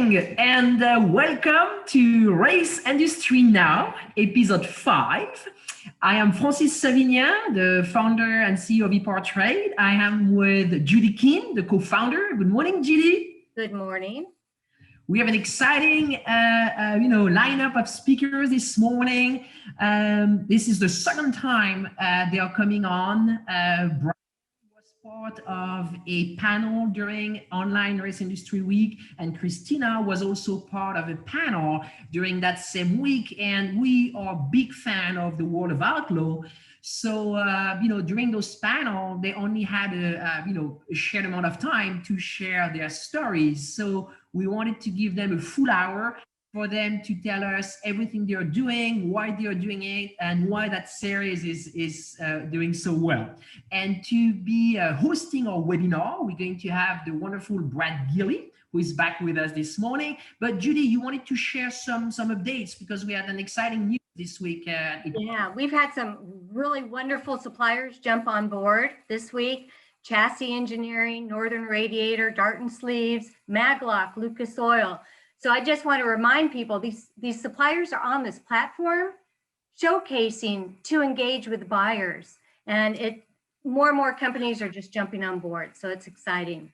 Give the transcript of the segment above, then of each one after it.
morning and welcome to Race Industry Now, episode 5. I am Francis Savignan, the founder and CEO of EPARTRADE. I am with Judy Keane, the co-founder. Good morning, Judy. Good morning. We have an exciting, lineup of speakers this morning. This is the second time they are coming on. Brian was part of a panel during Online Race Industry Week, and Christina was also part of a panel during that same week. And we are a big fan of the World of Outlaws. So, during those panels, they only had a shared amount of time to share their stories. So we wanted to give them a full hour for them to tell us everything they're doing, why they're doing it, and why that series is doing so well. And to be hosting our webinar, we're going to have the wonderful Brad Gilly, who is back with us this morning. But Judy, you wanted to share some updates because we had an exciting news this week. Yeah, we've had some really wonderful suppliers jump on board this week. Chassis Engineering, Northern Radiator, Darton Sleeves, Maglock, Lucas Oil. So I just want to remind people, these suppliers are on this platform showcasing to engage with buyers. And more and more companies are just jumping on board. So it's exciting.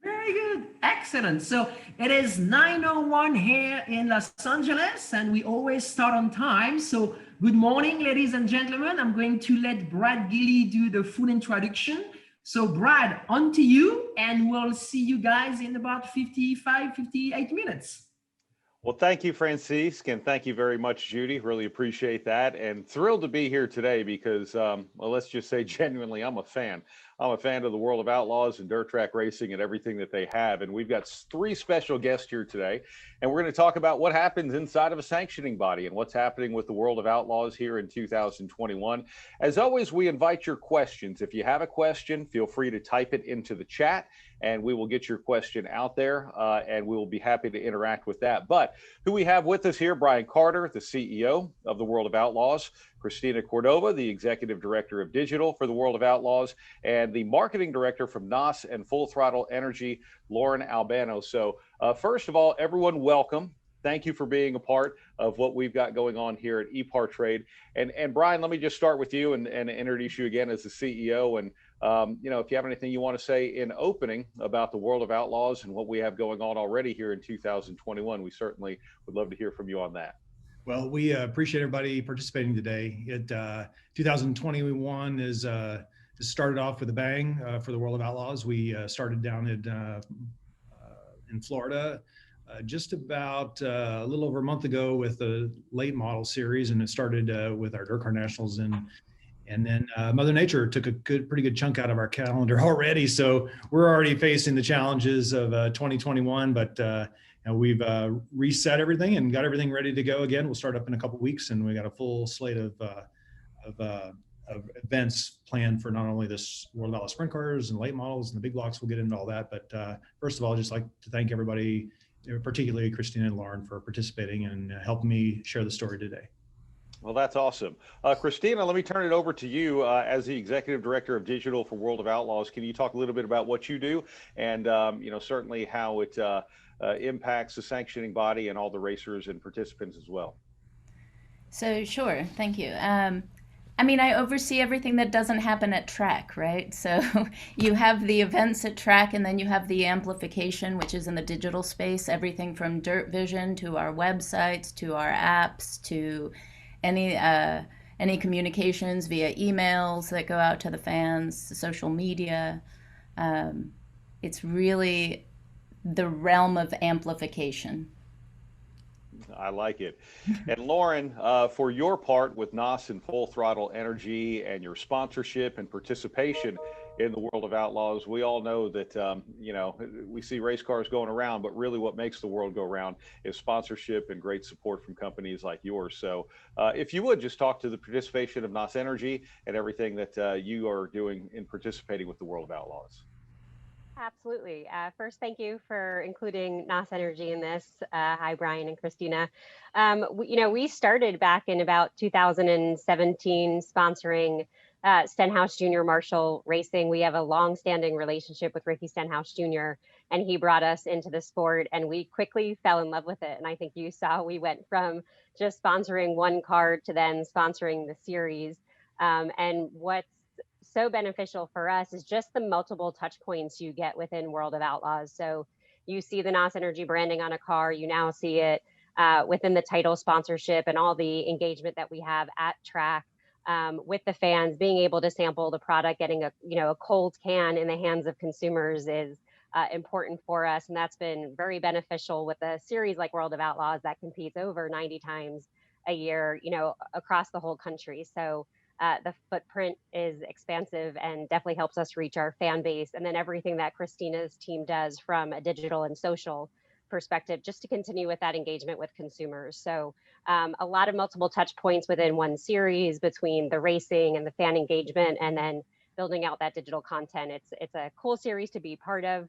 Very good. Excellent. So it is 9:01 here in Los Angeles, and we always start on time. So good morning, ladies and gentlemen. I'm going to let Brad Gilly do the full introduction. So Brad, on to you, and we'll see you guys in about 58 minutes. Well, thank you, Francisque, and thank you very much, Judy. Really appreciate that, and thrilled to be here today because, let's just say genuinely, I'm a fan. I'm a fan of the World of Outlaws and dirt track racing and everything that they have. And we've got 3 special guests here today, and we're going to talk about what happens inside of a sanctioning body and what's happening with the World of Outlaws here in 2021. As always, we invite your questions. If you have a question, feel free to type it into the chat, and we will get your question out there, and we will be happy to interact with that. But who we have with us here, Brian Carter, the CEO of the World of Outlaws, Christina Cordova, the Executive Director of Digital for the World of Outlaws, and the Marketing Director from NOS and Full Throttle Energy, Lauren Albano. So first of all, everyone, welcome. Thank you for being a part of what we've got going on here at EPARTRADE. And Brian, let me just start with you and introduce you again as the CEO. And if you have anything you want to say in opening about the World of Outlaws and what we have going on already here in 2021, we certainly would love to hear from you on that. Well, we appreciate everybody participating today. 2021 is started off with a bang for the World of Outlaws. We started down in Florida just about a little over a month ago with the late model series, and it started with our Dirt Car Nationals, and then Mother Nature took a pretty good chunk out of our calendar already. So we're already facing the challenges of 2021, but we've reset everything and got everything ready to go again. We'll start up in a couple of weeks, and we got a full slate of events planned for not only this World of Outlaws sprint cars and late models and the big blocks. We'll get into all that. But first of all, I'd just like to thank everybody, particularly Christina and Lauren, for participating and helping me share the story today. Well, that's awesome. Christina, let me turn it over to you as the Executive Director of Digital for World of Outlaws. Can you talk a little bit about what you do and, certainly how it impacts the sanctioning body and all the racers and participants as well? So, sure. Thank you. I oversee everything that doesn't happen at track, right? So you have the events at track, and then you have the amplification, which is in the digital space, everything from Dirt Vision to our websites, to our apps, to any communications via emails that go out to the fans, social media. It's really the realm of amplification. I like it. And Lauren, for your part with NOS and Full Throttle Energy and your sponsorship and participation in the World of Outlaws, we all know that, we see race cars going around, but really what makes the world go around is sponsorship and great support from companies like yours. So if you would just talk to the participation of NOS Energy and everything that you are doing in participating with the World of Outlaws. Absolutely. First, thank you for including NOS Energy in this. Hi, Brian and Christina. We started back in about 2017 sponsoring Stenhouse Jr. Marshall Racing. We have a long-standing relationship with Ricky Stenhouse Jr., and he brought us into the sport, and we quickly fell in love with it. And I think you saw we went from just sponsoring one car to then sponsoring the series. And what's so beneficial for us is just the multiple touch points you get within World of Outlaws. So you see the NOS Energy branding on a car, you now see it within the title sponsorship and all the engagement that we have at track. With the fans, being able to sample the product, getting a cold can in the hands of consumers is important for us, and that's been very beneficial with a series like World of Outlaws that competes over 90 times a year, across the whole country. So the footprint is expansive and definitely helps us reach our fan base, and then everything that Christina's team does from a digital and social perspective, just to continue with that engagement with consumers. So a lot of multiple touch points within one series between the racing and the fan engagement, and then building out that digital content. It's a cool series to be part of.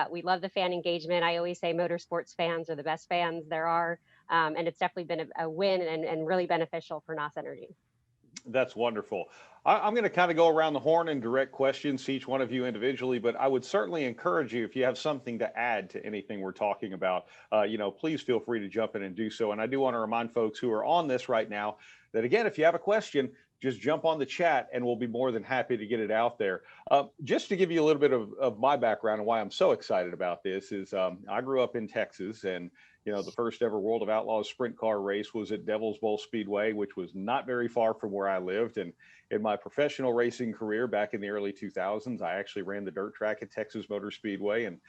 We love the fan engagement. I always say Motorsports fans are the best fans there are. And it's definitely been a win and really beneficial for NOS Energy. That's wonderful. I'm going to kind of go around the horn and direct questions to each one of you individually, but I would certainly encourage you, if you have something to add to anything we're talking about, please feel free to jump in and do so. And I do want to remind folks who are on this right now that, again, if you have a question, just jump on the chat and we'll be more than happy to get it out there. Just to give you a little bit of my background and why I'm so excited about this is I grew up in Texas, and the first ever World of Outlaws sprint car race was at Devil's Bowl Speedway, which was not very far from where I lived. And in my professional racing career back in the early 2000s, I actually ran the dirt track at Texas Motor Speedway. And,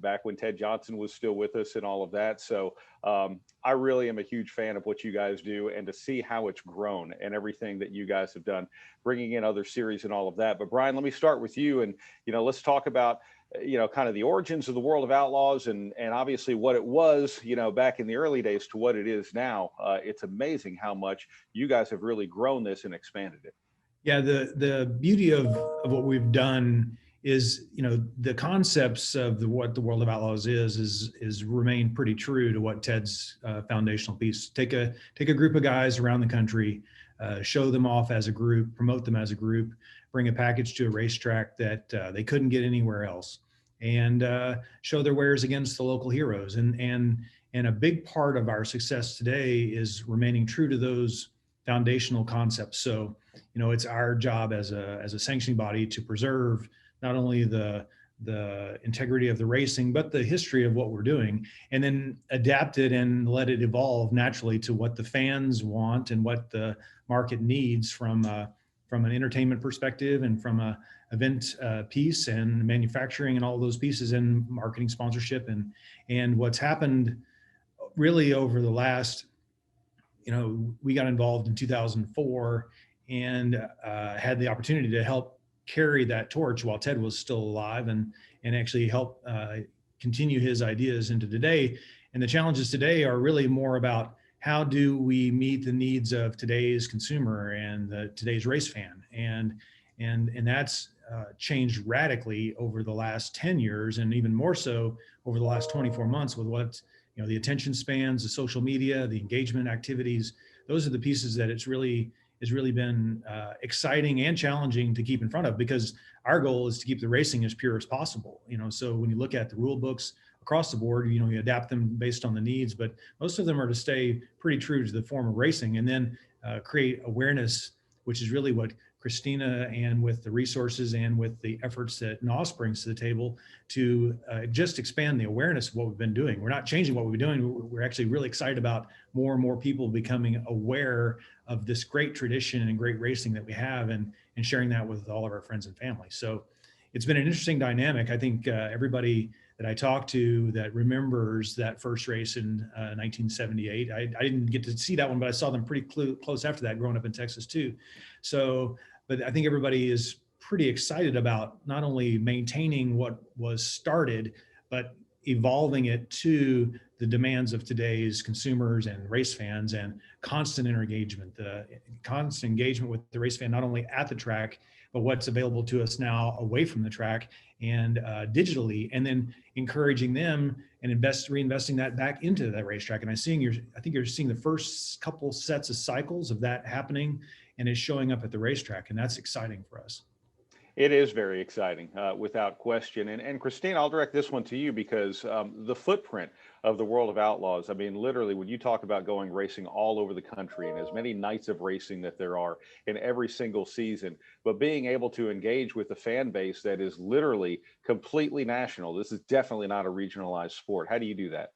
back when Ted Johnson was still with us and all of that. So I really am a huge fan of what you guys do, and to see how it's grown and everything that you guys have done, bringing in other series and all of that. But Brian, let me start with you, and, let's talk about kind of the origins of the World of Outlaws and obviously what it was, back in the early days to what it is now. It's amazing how much you guys have really grown this and expanded it. Yeah, the beauty of what we've done is, the concepts of what the World of Outlaws is remained pretty true to what Ted's foundational piece. Take a group of guys around the country, show them off as a group, promote them as a group, bring a package to a racetrack that they couldn't get anywhere else, and show their wares against the local heroes. And a big part of our success today is remaining true to those foundational concepts. So, it's our job as a sanctioning body to preserve not only the integrity of the racing, but the history of what we're doing, and then adapt it and let it evolve naturally to what the fans want and what the market needs from an entertainment perspective, and from a event piece, and manufacturing, and all those pieces, and marketing, sponsorship, and what's happened really over the last, we got involved in 2004 and had the opportunity to help carry that torch while Ted was still alive, and actually help continue his ideas into today. And the challenges today are really more about how do we meet the needs of today's consumer and today's race fan, and that's changed radically over the last 10 years, and even more so over the last 24 months with what the attention spans, the social media, the engagement activities. Those are the pieces that it's really been exciting and challenging to keep in front of, because our goal is to keep the racing as pure as possible. So when you look at the rule books across the board, you adapt them based on the needs, but most of them are to stay pretty true to the form of racing, and then create awareness, which is really what Christina, and with the resources and with the efforts that NOS brings to the table, to just expand the awareness of what we've been doing. We're not changing what we've been doing. We're actually really excited about more and more people becoming aware of this great tradition and great racing that we have, and sharing that with all of our friends and family. So it's been an interesting dynamic. I think everybody that I talked to that remembers that first race in 1978, I didn't get to see that one, but I saw them pretty close after that, growing up in Texas too. So, but I think everybody is pretty excited about not only maintaining what was started, but evolving it to the demands of today's consumers and race fans, and constant engagement, with the race fan, not only at the track, but what's available to us now away from the track and digitally, and then encouraging them and reinvesting that back into that racetrack. And I think you're seeing the first couple sets of cycles of that happening and it's showing up at the racetrack, and that's exciting for us. It is very exciting, without question. And Christine, I'll direct this one to you because the footprint of the World of Outlaws, I mean, literally, when you talk about going racing all over the country and as many nights of racing that there are in every single season, but being able to engage with a fan base that is literally completely national. This is definitely not a regionalized sport. How do you do that?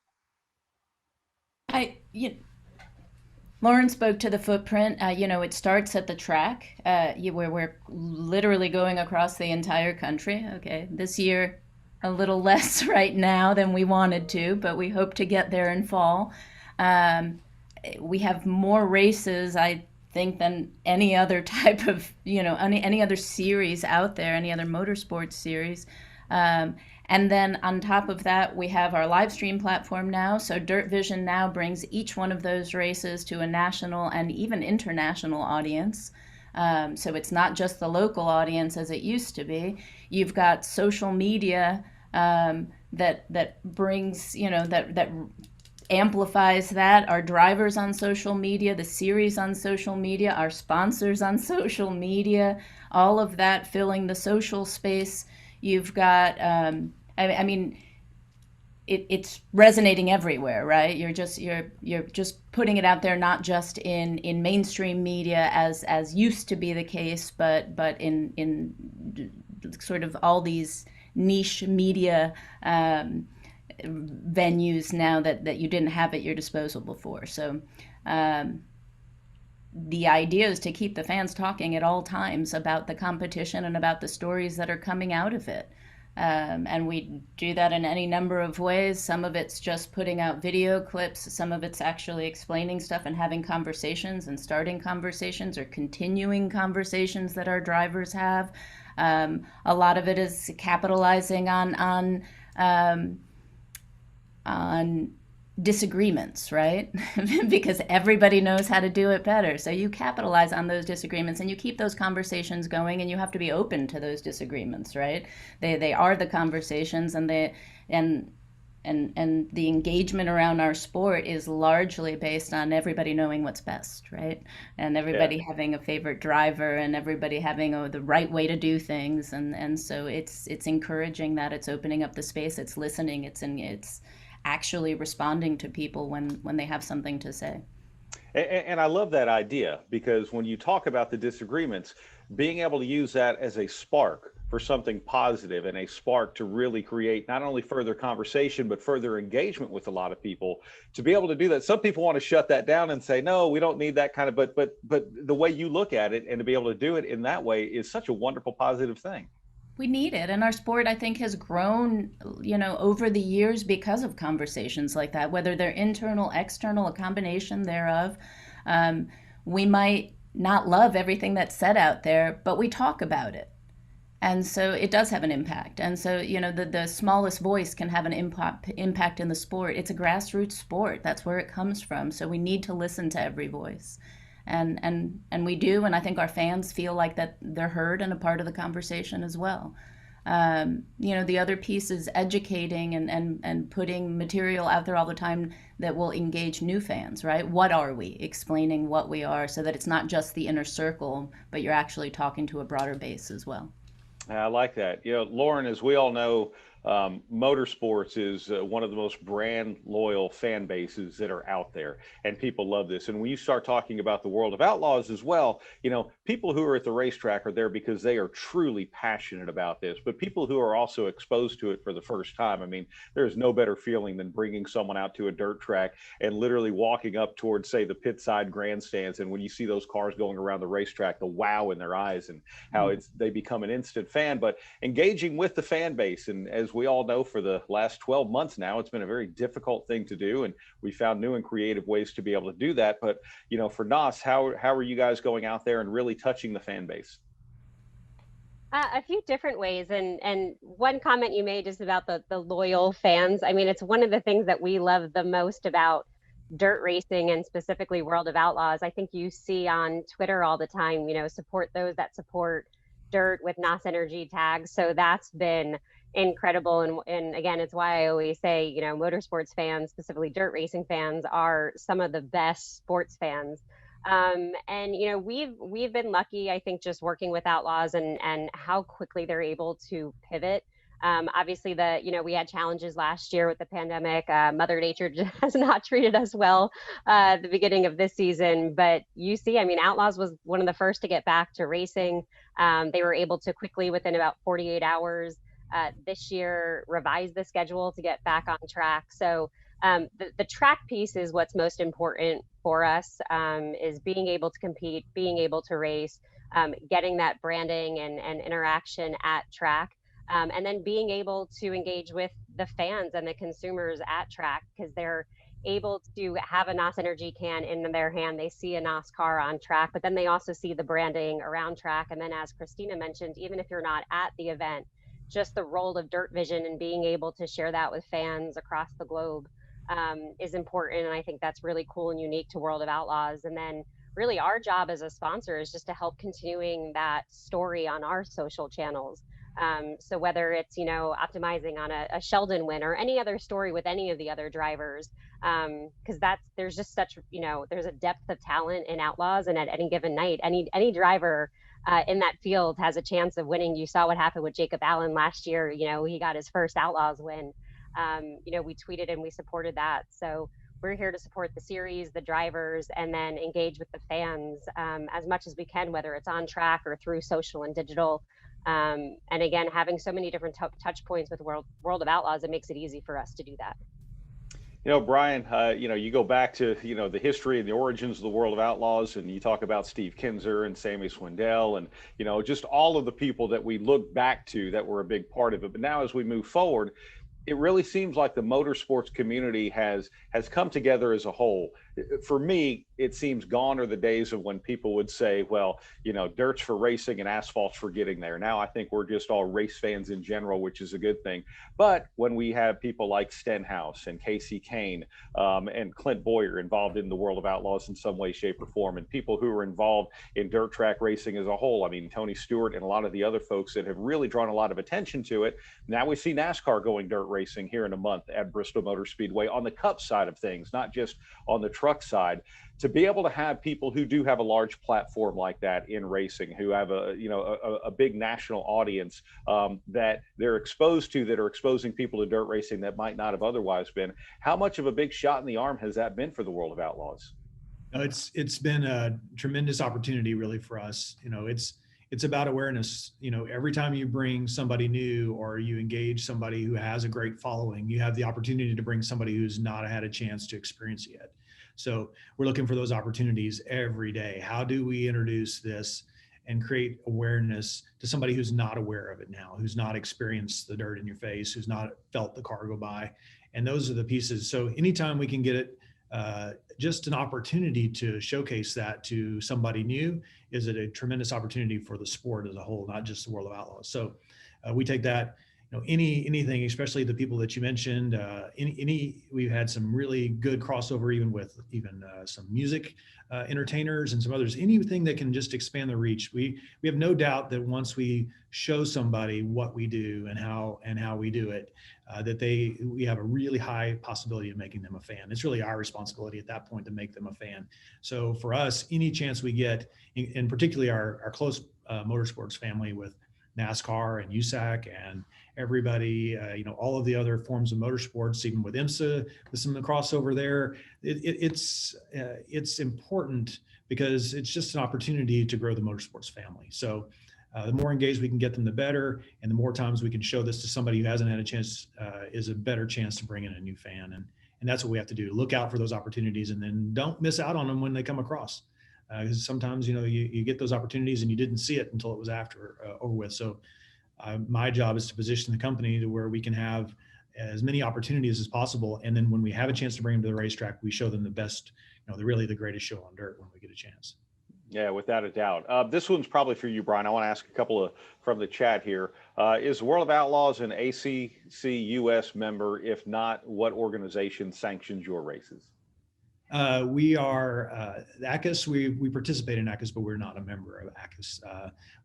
Lauren spoke to the footprint. It starts at the track, where we're literally going across the entire country. Okay, this year a little less right now than we wanted to, but we hope to get there in fall. We have more races, I think, than any other type of, any other series out there, any other motorsports series. And then on top of that, we have our live stream platform now. So Dirt Vision now brings each one of those races to a national and even international audience. So it's not just the local audience as it used to be. You've got social media that brings, that amplifies that. Our drivers on social media, the series on social media, our sponsors on social media, all of that filling the social space. You've got, it's resonating everywhere, right? You're just putting it out there, not just in mainstream media as used to be the case, but in sort of all these niche media venues now that you didn't have at your disposal before. So the idea is to keep the fans talking at all times about the competition and about the stories that are coming out of it. And we do that in any number of ways. Some of it's just putting out video clips. Some of it's actually explaining stuff and having conversations and starting conversations or continuing conversations that our drivers have. A lot of it is capitalizing on disagreements, right? Because everybody knows how to do it better. So you capitalize on those disagreements and you keep those conversations going, and you have to be open to those disagreements, right? They are the conversations, and the engagement around our sport is largely based on everybody knowing what's best, right? And everybody having a favorite driver, and everybody having the right way to do things. And so it's encouraging that, it's opening up the space, it's listening, it's actually responding to people when they have something to say. And I love that idea, because when you talk about the disagreements, being able to use that as a spark for something positive and a spark to really create not only further conversation, but further engagement with a lot of people, to be able to do that. Some people want to shut that down and say, no, we don't need that kind of, but the way you look at it and to be able to do it in that way is such a wonderful, positive thing. We need it. And our sport, I think, has grown, over the years because of conversations like that, whether they're internal, external, a combination thereof. We might not love everything that's said out there, but we talk about it. And so it does have an impact. And so, the smallest voice can have an impact in the sport. It's a grassroots sport. That's where it comes from. So we need to listen to every voice. And we do, and I think our fans feel like that they're heard and a part of the conversation as well. The other piece is educating and putting material out there all the time that will engage new fans, right? What are we? Explaining what we are, so that it's not just the inner circle, but you're actually talking to a broader base as well. I like that. Lauren, as we all know, motorsports is one of the most brand loyal fan bases that are out there, and people love this. And when you start talking about the World of Outlaws as well, people who are at the racetrack are there because they are truly passionate about this, but people who are also exposed to it for the first time. I mean, there's no better feeling than bringing someone out to a dirt track and literally walking up towards, say, the pit side grandstands, and when you see those cars going around the racetrack, the wow in their eyes and how they become an instant fan. But engaging with the fan base, and as we all know, for the last 12 months now, it's been a very difficult thing to do, and we found new and creative ways to be able to do that. But for NOS, how are you guys going out there and really touching the fan base? A few different ways, and one comment you made is about the loyal fans. I mean, it's one of the things that we love the most about dirt racing, and specifically World of Outlaws. I think you see on Twitter all the time, support those that support dirt with NOS Energy tags. So that's been incredible. And again, it's why I always say, motorsports fans, specifically dirt racing fans, are some of the best sports fans And you know, we've been lucky, I think, just working with Outlaws and how quickly they're able to pivot. Obviously, we had challenges last year with the pandemic. Mother Nature has not treated us well at the beginning of this season. But you see, I mean, Outlaws was one of the first to get back to racing. They were able to quickly, within about 48 hours this year, revise the schedule to get back on track. So the track piece is what's most important for us, is being able to compete, being able to race, getting that branding and interaction at track. And then being able to engage with the fans and the consumers at track, because they're able to have a NOS Energy can in their hand. They see a NOS car on track, but then they also see the branding around track. And then, as Christina mentioned, even if you're not at the event, just the role of Dirt Vision and being able to share that with fans across the globe is important. And I think that's really cool and unique to World of Outlaws. And then really our job as a sponsor is just to help continuing that story on our social channels. So whether it's, optimizing on a Sheldon win or any other story with any of the other drivers, because there's just such, there's a depth of talent in Outlaws, and at any given night, any driver in that field has a chance of winning. You saw what happened with Jacob Allen last year. He got his first Outlaws win. We tweeted and we supported that. So we're here to support the series, the drivers, and then engage with the fans as much as we can, whether it's on track or through social and digital. And again, having so many different touch points with World of Outlaws, it makes it easy for us to do that. Brian, you go back to, the history and the origins of the World of Outlaws, and you talk about Steve Kinzer and Sammy Swindell and, just all of the people that we look back to that were a big part of it. But now as we move forward, it really seems like the motorsports community has come together as a whole. For me, it seems gone are the days of when people would say, well, dirt's for racing and asphalt's for getting there. Now I think we're just all race fans in general, which is a good thing. But when we have people like Stenhouse and Casey Kane and Clint Boyer involved in the World of Outlaws in some way, shape, or form, and people who are involved in dirt track racing as a whole, I mean, Tony Stewart and a lot of the other folks that have really drawn a lot of attention to it. Now we see NASCAR going dirt racing here in a month at Bristol Motor Speedway on the Cup side of things, not just on the truck side. To be able to have people who do have a large platform like that in racing, who have a big national audience that they're exposed to, that are exposing people to dirt racing that might not have otherwise been. How much of a big shot in the arm has that been for the World of Outlaws? It's been a tremendous opportunity really for us. It's about awareness. Every time you bring somebody new or you engage somebody who has a great following, you have the opportunity to bring somebody who's not had a chance to experience it yet. So we're looking for those opportunities every day. How do we introduce this and create awareness to somebody who's not aware of it now, who's not experienced the dirt in your face, who's not felt the car go by? And those are the pieces. So anytime we can get it, just an opportunity to showcase that to somebody new is a tremendous opportunity for the sport as a whole, not just the World of Outlaws. So we take that, anything, especially the people that you mentioned, we've had some really good crossover, even with some music entertainers and some others, anything that can just expand the reach. We have no doubt that once we show somebody what we do and how we do it, that we have a really high possibility of making them a fan. It's really our responsibility at that point to make them a fan. So for us, any chance we get, and particularly our close motorsports family with NASCAR and USAC and everybody, all of the other forms of motorsports, even with IMSA, with some of the crossover there, it's important because it's just an opportunity to grow the motorsports family. So the more engaged we can get them, the better. And the more times we can show this to somebody who hasn't had a chance is a better chance to bring in a new fan. And that's what we have to do. Look out for those opportunities and then don't miss out on them when they come across. Because sometimes, you get those opportunities and you didn't see it until it was over with. So my job is to position the company to where we can have as many opportunities as possible. And then when we have a chance to bring them to the racetrack, we show them the best, really the greatest show on dirt when we get a chance. Yeah, without a doubt. This one's probably for you, Brian. I want to ask a couple from the chat here. Is World of Outlaws an ACC US member? If not, what organization sanctions your races? We are ACUS. We participate in ACUS, but we're not a member of ACUS.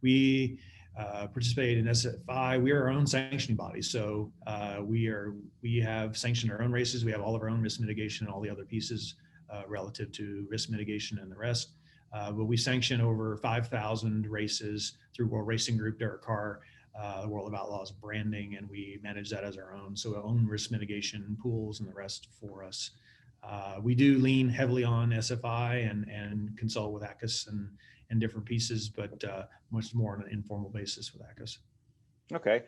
We participate in SFI. We are our own sanctioning body. So we have sanctioned our own races. We have all of our own risk mitigation and all the other pieces relative to risk mitigation and the rest. But we sanction over 5,000 races through World Racing Group, Derek Carr, World of Outlaws branding, and we manage that as our own. So we own risk mitigation pools and the rest for us. We do lean heavily on SFI and consult with ACUS and different pieces, but much more on an informal basis with ACUS. Okay.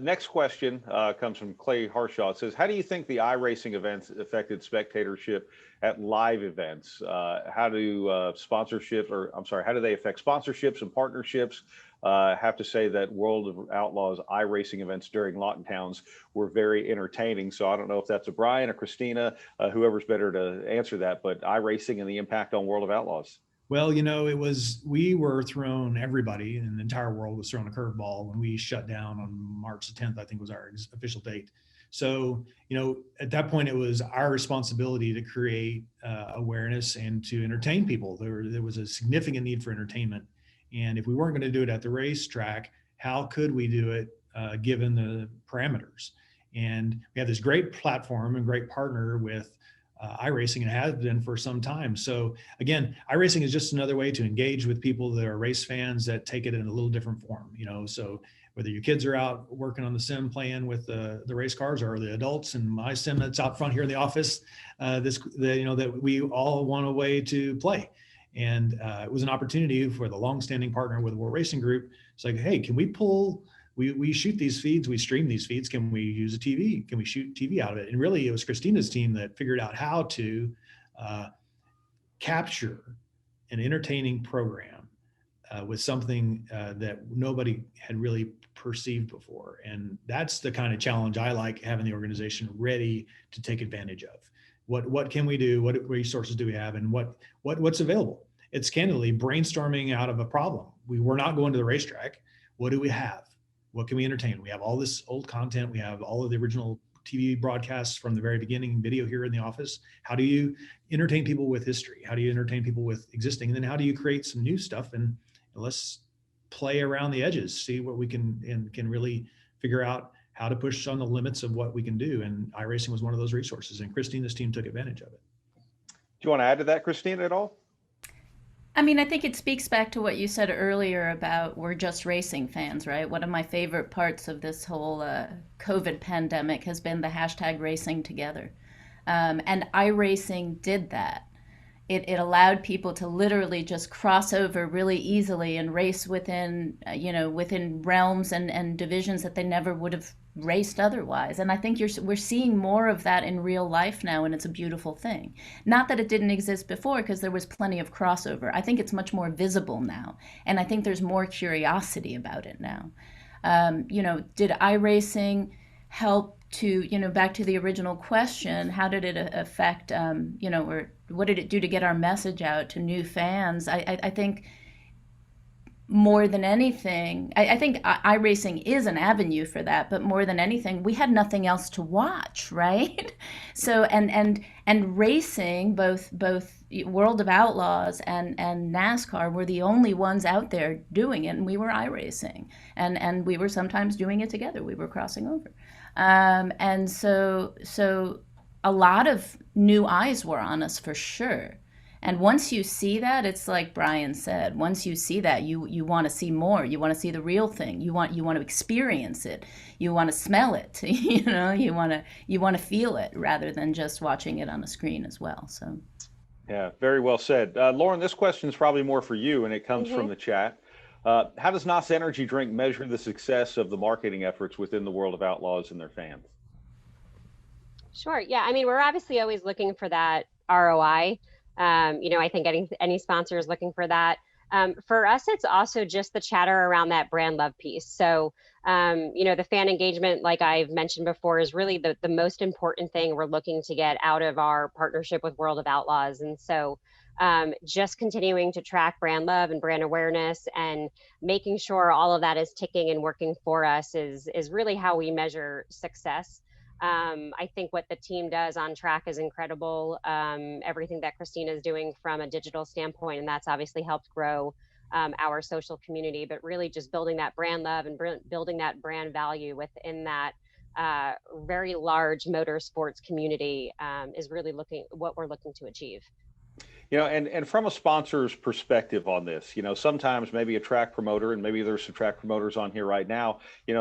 Next question comes from Clay Harshaw. It says, how do you think the iRacing events affected spectatorship at live events? How do how do they affect sponsorships and partnerships? Have to say that World of Outlaws iRacing events during lockdowns were very entertaining. So I don't know if that's a Brian or Christina, whoever's better to answer that, but iRacing and the impact on World of Outlaws. Well, we were thrown, everybody in the entire world was thrown a curveball when we shut down on March the 10th, I think was our official date. So, at that point, it was our responsibility to create awareness and to entertain people. There was a significant need for entertainment. And if we weren't going to do it at the racetrack, how could we do it given the parameters? And we have this great platform and great partner with iRacing, and has been for some time. So again, iRacing is just another way to engage with people that are race fans that take it in a little different form. So whether your kids are out working on the sim playing with the race cars, or the adults and my sim that's out front here in the office, that we all want a way to play. And it was an opportunity for the longstanding partner with World Racing Group. It's like, hey, can we we shoot these feeds, we stream these feeds. Can we use a TV? Can we shoot TV out of it? And really it was Christina's team that figured out how to capture an entertaining program with something that nobody had really perceived before. And that's the kind of challenge I like, having the organization ready to take advantage of. What can we do? What resources do we have? And what's available? It's candidly brainstorming out of a problem. We were not going to the racetrack. What do we have? What can we entertain? We have all this old content. We have all of the original TV broadcasts from the very beginning, video here in the office. How do you entertain people with history? How do you entertain people with existing? And then how do you create some new stuff? And let's play around the edges, see what we can really figure out how to push on the limits of what we can do. And iRacing was one of those resources, and Christina's team took advantage of it. Do you want to add to that, Christina, at all? I mean, I think it speaks back to what you said earlier about we're just racing fans, right? One of my favorite parts of this whole COVID pandemic has been the hashtag racing together. And iRacing did that. It allowed people to literally just cross over really easily and race within realms and divisions that they never would have raced otherwise. And I think we're seeing more of that in real life now, and it's a beautiful thing. Not that it didn't exist before, because there was plenty of crossover. I think it's much more visible now, and I think there's more curiosity about it now. Did iRacing help to, back to the original question, how did it affect, or what did it do to get our message out to new fans? I think more than anything, I think iRacing is an avenue for that, but more than anything, we had nothing else to watch, right? So, and racing, both World of Outlaws and NASCAR were the only ones out there doing it, and we were iRacing, and we were sometimes doing it together. We were crossing over. And so a lot of new eyes were on us for sure. And once you see that, it's like Brian said, once you see that, you want to see more. You want to see the real thing. You want to experience it. You want to smell it. You want to feel it rather than just watching it on a screen as well. So, yeah, very well said. Lauren, this question is probably more for you, and it comes from the chat. How does NOS Energy Drink measure the success of the marketing efforts within the World of Outlaws and their fans? Sure. Yeah. I mean, we're obviously always looking for that ROI. I think any sponsor is looking for that. For us, it's also just the chatter around that brand love piece. So, the fan engagement, like I've mentioned before, is really the most important thing we're looking to get out of our partnership with World of Outlaws. And so just continuing to track brand love and brand awareness and making sure all of that is ticking and working for us is really how we measure success. I think what the team does on track is incredible. Everything that Christina is doing from a digital standpoint, and that's obviously helped grow our social community, but really just building that brand love and building that brand value within that very large motorsports community is really what we're looking to achieve. And from a sponsor's perspective on this, sometimes maybe a track promoter, and maybe there's some track promoters on here right now,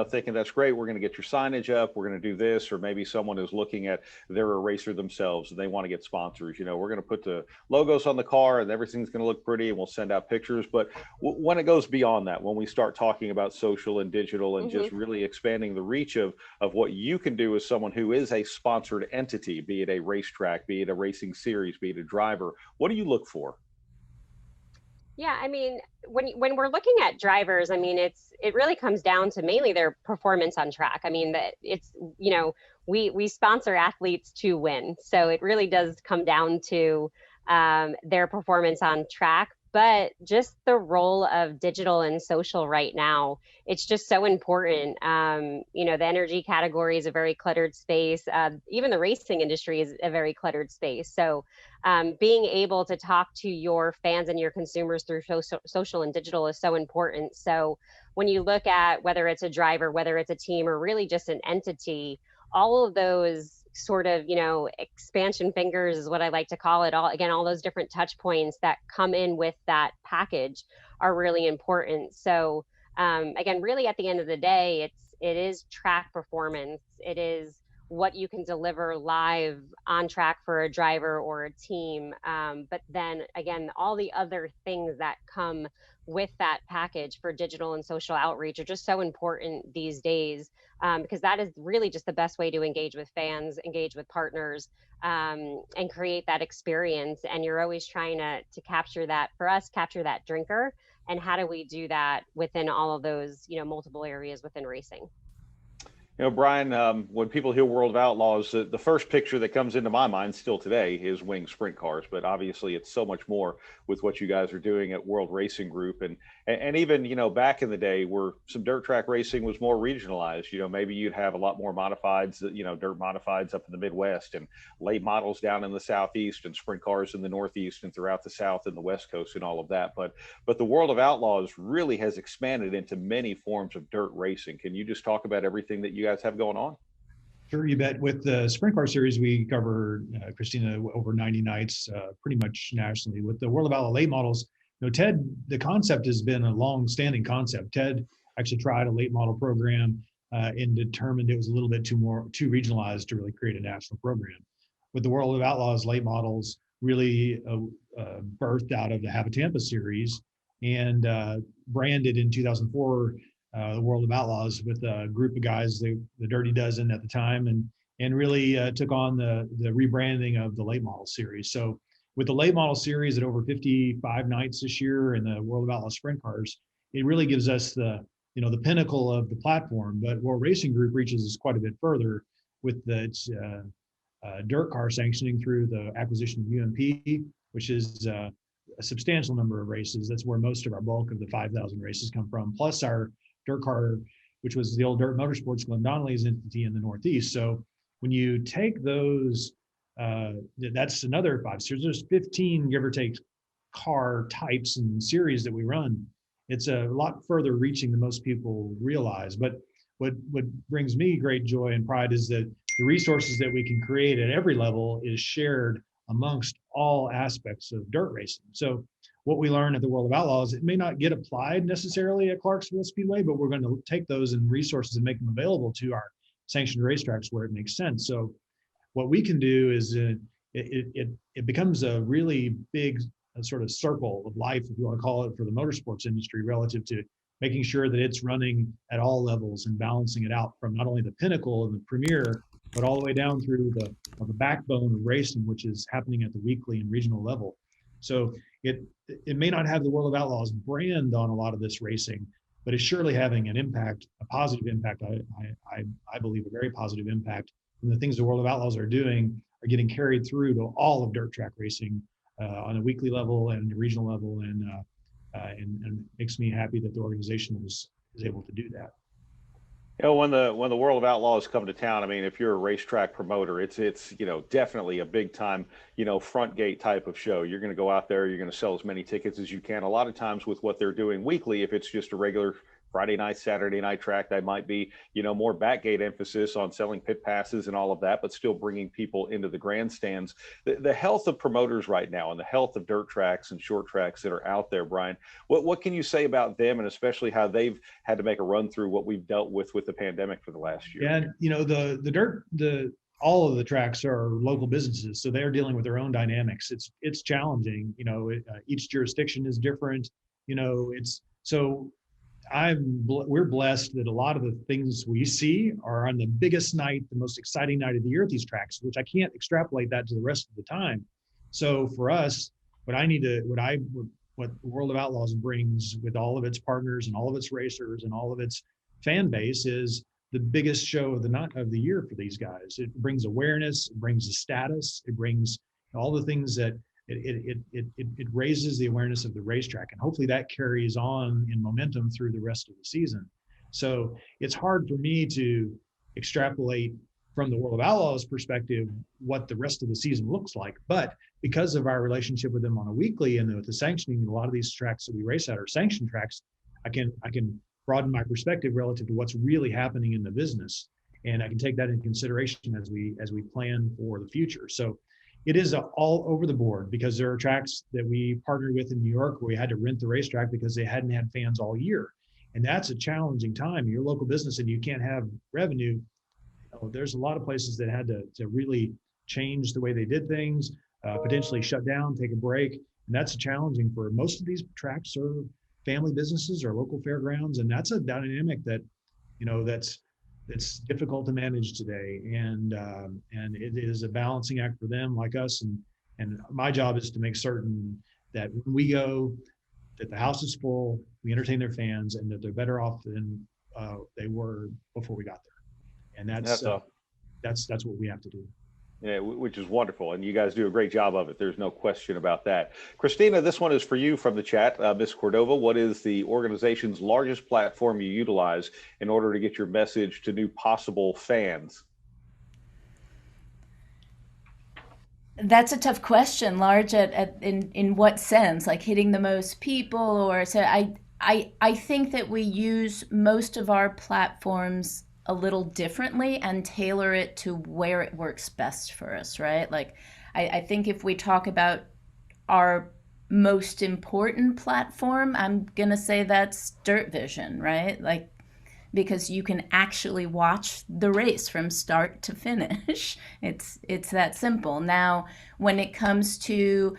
thinking that's great, we're going to get your signage up, we're going to do this, or maybe someone is looking at, they're a racer themselves and they want to get sponsors, we're going to put the logos on the car and everything's going to look pretty and we'll send out pictures. But when it goes beyond that, when we start talking about social and digital and just really expanding the reach of what you can do as someone who is a sponsored entity, be it a racetrack, be it a racing series, be it a driver, what do you look for? Yeah, I mean, when we're looking at drivers, I mean, it really comes down to mainly their performance on track. I mean, that it's, we sponsor athletes to win, so it really does come down to their performance on track. But just the role of digital and social right now, it's just so important. The energy category is a very cluttered space. Even the racing industry is a very cluttered space. So being able to talk to your fans and your consumers through social and digital is so important. So when you look at whether it's a driver, whether it's a team, or really just an entity, all of those sort of, expansion fingers is what I like to call it. All those different touch points that come in with that package are really important. So again, really at the end of the day, it is track performance. It is what you can deliver live on track for a driver or a team. But then again, all the other things that come with that package for digital and social outreach are just so important these days, because that is really just the best way to engage with fans, engage with partners, and create that experience. And you're always trying to capture that, for us, capture that drinker. And how do we do that within all of those, multiple areas within racing? Brian, when people hear World of Outlaws, the first picture that comes into my mind still today is winged sprint cars, but obviously it's so much more with what you guys are doing at World Racing Group. And even, back in the day where some dirt track racing was more regionalized, maybe you'd have a lot more modifieds, dirt modifieds up in the Midwest and late models down in the Southeast and sprint cars in the Northeast and throughout the South and the West Coast and all of that. But the World of Outlaws really has expanded into many forms of dirt racing. Can you just talk about everything that you guys have going on? Sure, you bet. With the sprint car series, we cover, Christina, over 90 nights, pretty much nationally. With the World of Outlaw late models, Ted, the concept has been a long-standing concept. Ted actually tried a late model program and determined it was a little bit too regionalized to really create a national program. With the World of Outlaws late models, really birthed out of the Have a Tampa series and branded in 2004 the World of Outlaws with a group of guys, the Dirty Dozen at the time, and really took on the rebranding of the late model series. So with the late model series at over 55 nights this year and the World of Outlaws sprint cars, it really gives us the pinnacle of the platform. But World Racing Group reaches us quite a bit further with the dirt car sanctioning through the acquisition of UMP, which is a substantial number of races. That's where most of our bulk of the 5,000 races come from, plus our dirt car, which was the old Dirt Motorsports, Glenn Donnelly's entity in the Northeast. So when you take those, that's another 5 series. There's 15, give or take, car types and series that we run. It's a lot further reaching than most people realize. But what brings me great joy and pride is that the resources that we can create at every level is shared amongst all aspects of dirt racing. So what we learn at the World of Outlaws, it may not get applied necessarily at Clarksville Speedway, but we're going to take those and resources and make them available to our sanctioned racetracks where it makes sense. So what we can do is it becomes a really big sort of circle of life, if you want to call it, for the motorsports industry relative to making sure that it's running at all levels and balancing it out from not only the pinnacle and the premier, but all the way down through the backbone of racing, which is happening at the weekly and regional level. So it may not have the World of Outlaws brand on a lot of this racing, but it's surely having an impact, a positive impact. I believe a very positive impact. And the things the World of Outlaws are doing are getting carried through to all of dirt track racing on a weekly level and a regional level, and makes me happy that the organization is able to do that. When the World of Outlaws come to town, I mean, if you're a racetrack promoter, it's definitely a big time, front gate type of show. You're going to go out there, you're going to sell as many tickets as you can. A lot of times with what they're doing weekly, if it's just a regular Friday night, Saturday night track. That might be, more back gate emphasis on selling pit passes and all of that, but still bringing people into the grandstands. The health of promoters right now and the health of dirt tracks and short tracks that are out there, Brian, what can you say about them, and especially how they've had to make a run through what we've dealt with the pandemic for the last year? Yeah, all of the tracks are local businesses, so they're dealing with their own dynamics. It's challenging. Each jurisdiction is different. We're blessed that a lot of the things we see are on the biggest night, the most exciting night of the year at these tracks, which I can't extrapolate that to the rest of the time. So for us, what World of Outlaws brings with all of its partners and all of its racers and all of its fan base is the biggest show of the year for these guys. It brings awareness, it brings a status, it brings all the things that it raises the awareness of the racetrack, and hopefully that carries on in momentum through the rest of the season. So it's hard for me to extrapolate from the World of Outlaws perspective what the rest of the season looks like, but because of our relationship with them on a weekly and with the sanctioning, a lot of these tracks that we race at are sanctioned tracks, I can broaden my perspective relative to what's really happening in the business, and I can take that into consideration as we plan for the future. So it is all over the board, because there are tracks that we partnered with in New York where we had to rent the racetrack because they hadn't had fans all year, and that's a challenging time. You're a local business and you can't have revenue. There's a lot of places that had to really change the way they did things, potentially shut down, take a break, and that's challenging for most of these tracks are family businesses or local fairgrounds, and that's a dynamic that that's difficult to manage today, and it is a balancing act for them like us, and my job is to make certain that when we go, that the house is full, we entertain their fans, and that they're better off than they were before we got there, and that's what we have to do. Yeah, which is wonderful, and you guys do a great job of it. There's no question about that. Christina, this one is for you from the chat. Ms. Cordova, what is the organization's largest platform you utilize in order to get your message to new possible fans? That's a tough question. Large in what sense? Like hitting the most people, or so? I think that we use most of our platforms a little differently and tailor it to where it works best for us, right? Like, I think if we talk about our most important platform, I'm gonna say that's Dirt Vision, right? Like, because you can actually watch the race from start to finish. It's that simple. Now, when it comes to